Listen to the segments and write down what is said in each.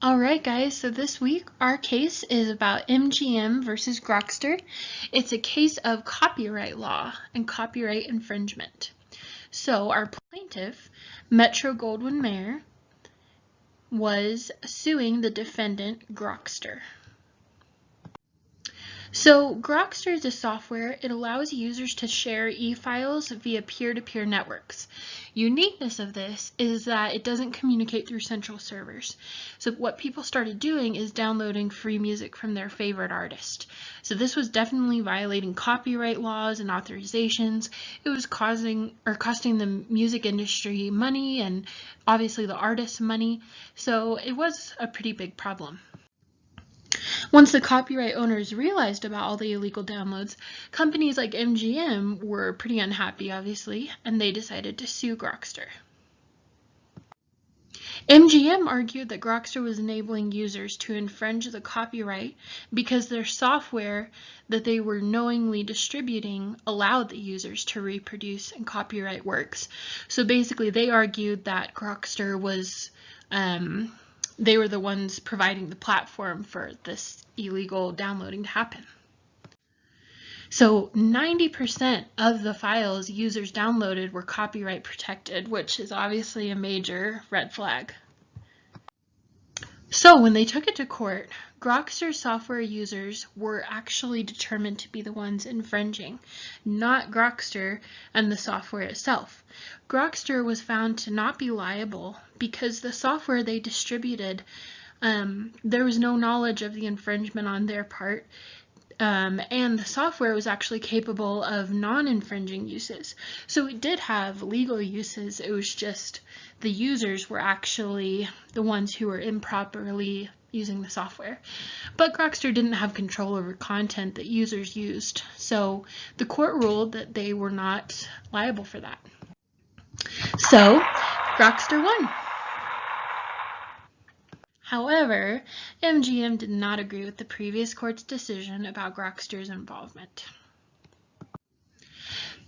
Alright guys, so this week our case is about MGM versus Grokster. It's a case of copyright law and copyright infringement. So our plaintiff, Metro-Goldwyn-Mayer, was suing the defendant, Grokster. So Grokster is a software. It allows users to share e-files via peer-to-peer networks. Uniqueness of this is that it doesn't communicate through central servers. So what people started doing is downloading free music from their favorite artist. So this was definitely violating copyright laws and authorizations. It was costing the music industry money and obviously the artists money. So it was a pretty big problem. Once the copyright owners realized about all the illegal downloads, companies like MGM were pretty unhappy, obviously, and they decided to sue Grokster. MGM argued that Grokster was enabling users to infringe the copyright because their software that they were knowingly distributing allowed the users to reproduce and copyright works. So basically, they argued that Grokster was they were the ones providing the platform for this illegal downloading to happen. So 90% of the files users downloaded were copyright protected, which is obviously a major red flag. So when they took it to court, Grokster software users were actually determined to be the ones infringing, not Grokster and the software itself. Grokster was found to not be liable because the software they distributed, there was no knowledge of the infringement on their part, and the software was actually capable of non-infringing uses. So it did have legal uses, it was just the users were actually the ones who were improperly using the software. But Grokster didn't have control over content that users used, so the court ruled that they were not liable for that. So Grokster won. However, MGM did not agree with the previous court's decision about Grokster's involvement.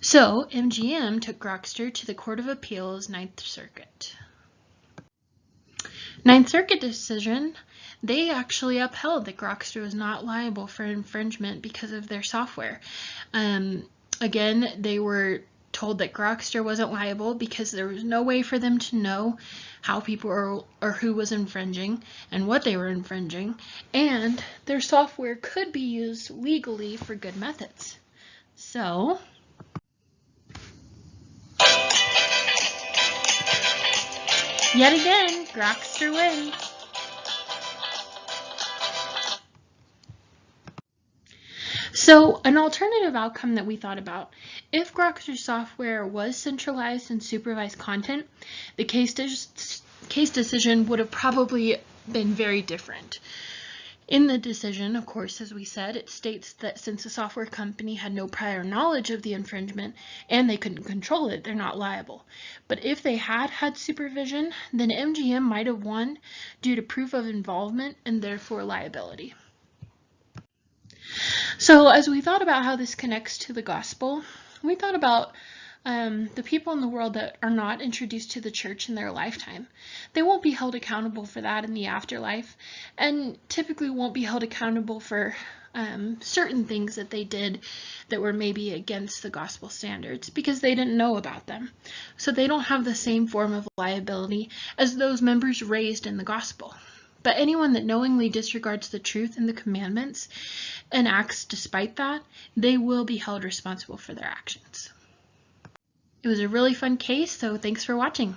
So MGM took Grokster to the Court of Appeals, Ninth Circuit. Ninth Circuit decision, they actually upheld that Grokster was not liable for infringement because of their software. Again, they were told that Grokster wasn't liable because there was no way for them to know how people or who was infringing and what they were infringing, and their software could be used legally for good methods. So yet again, Grokster wins. So an alternative outcome that we thought about, if Grokster software was centralized and supervised content, the case decision would have probably been very different. In the decision, of course, as we said, it states that since the software company had no prior knowledge of the infringement and they couldn't control it, they're not liable. But if they had had supervision, then MGM might have won due to proof of involvement and therefore liability. So as we thought about how this connects to the gospel, we thought about the people in the world that are not introduced to the church in their lifetime. They won't be held accountable for that in the afterlife, and typically won't be held accountable for certain things that they did that were maybe against the gospel standards because they didn't know about them. So they don't have the same form of liability as those members raised in the gospel. But anyone that knowingly disregards the truth and the commandments and acts despite that, they will be held responsible for their actions. It was a really fun case, so thanks for watching.